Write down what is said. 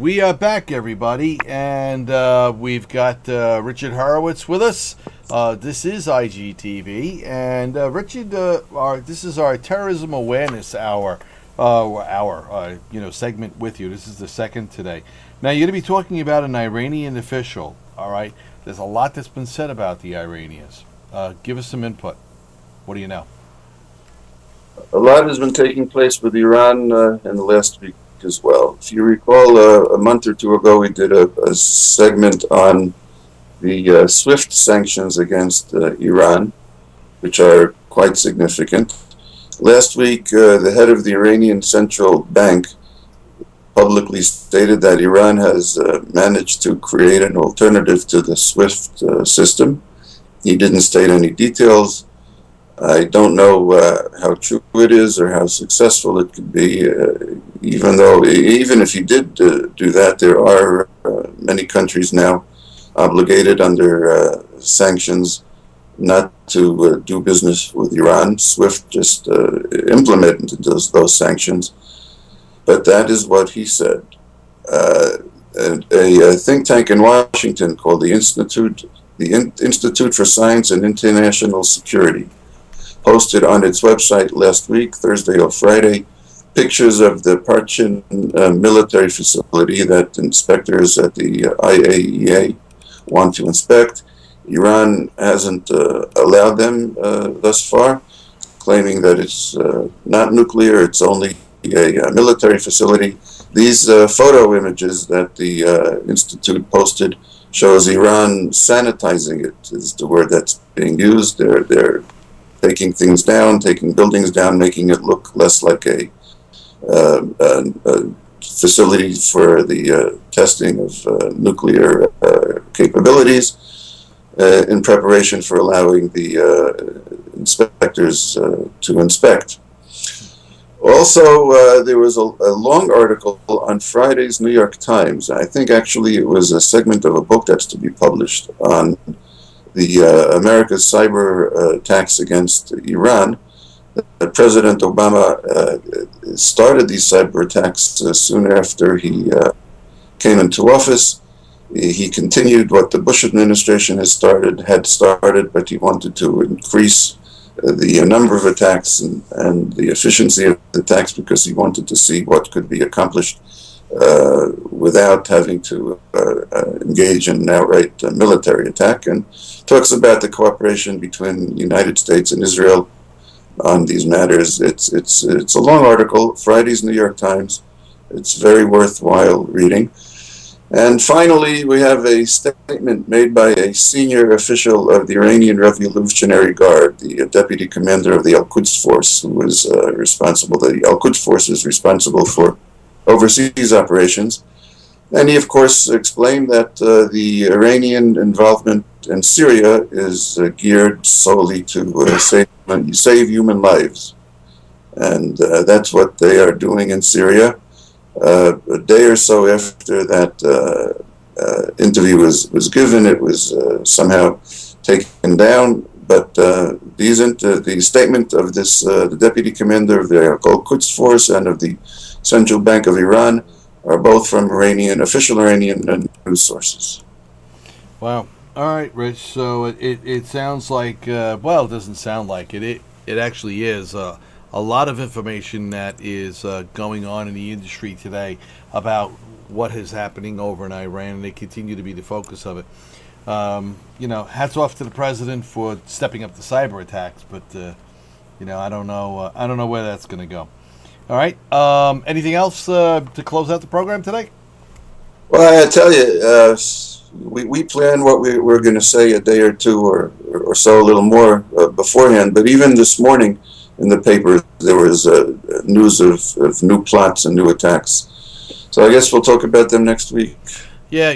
We are back, everybody, and we've got Richard Horowitz with us. This is IGTV, and Richard, this is our Terrorism Awareness Hour, segment with you. This is the second today. Now, you're going to be talking about an Iranian official, all right? There's a lot that's been said about the Iranians. Give us some input. What do you know? A lot has been taking place with Iran in the last week as well. If you recall, a month or two ago, we did a segment on the SWIFT sanctions against Iran, which are quite significant. Last week, the head of the Iranian Central Bank publicly stated that Iran has managed to create an alternative to the SWIFT system. He didn't state any details. I don't know how true it is or how successful it could be, even if he did do that, there are many countries now obligated under sanctions not to do business with Iran. SWIFT just implemented those sanctions, but that is what he said. A think tank in Washington called the Institute for Science and International Security posted on its website last week, Thursday or Friday, pictures of the Parchin military facility that inspectors at the IAEA want to inspect. Iran hasn't allowed them thus far, claiming that it's not nuclear, it's only a military facility. These photo images that the Institute posted shows Iran sanitizing it, is the word that's being used. They're taking things down, taking buildings down, making it look less like a facility for the testing of nuclear capabilities in preparation for allowing the inspectors to inspect. Also, there was a long article on Friday's New York Times. I think actually it was a segment of a book that's to be published on the America's cyber attacks against Iran. President Obama started these cyber attacks soon after he came into office. He continued what the Bush administration had started, but he wanted to increase the number of attacks and the efficiency of the attacks because he wanted to see what could be accomplished without having to engage in an outright military attack, and talks about the cooperation between the United States and Israel on these matters. It's a long article, Friday's New York Times. It's very worthwhile reading. And finally, we have a statement made by a senior official of the Iranian Revolutionary Guard, the deputy commander of the Al-Quds Force, who is responsible. The Al-Quds Force is responsible for overseas operations. And he, of course, explained that the Iranian involvement in Syria is geared solely to save human lives. And that's what they are doing in Syria. A day or so after that interview was given, it was somehow taken down. But the statement of this, the deputy commander of the Al-Quds Force and of the Central Bank of Iran, are both from official Iranian news sources. Wow. All right, Rich. So it sounds like, well, it doesn't sound like it. It actually is a lot of information that is going on in the industry today about what is happening over in Iran, and they continue to be the focus of it. Hats off to the president for stepping up the cyber attacks, but I don't know where that's going to go. All right. Anything else to close out the program today? Well, I tell you, we plan what we're going to say a day or two or so, a little more beforehand. But even this morning in the paper, there was news of new plots and new attacks. So I guess we'll talk about them next week. Yeah,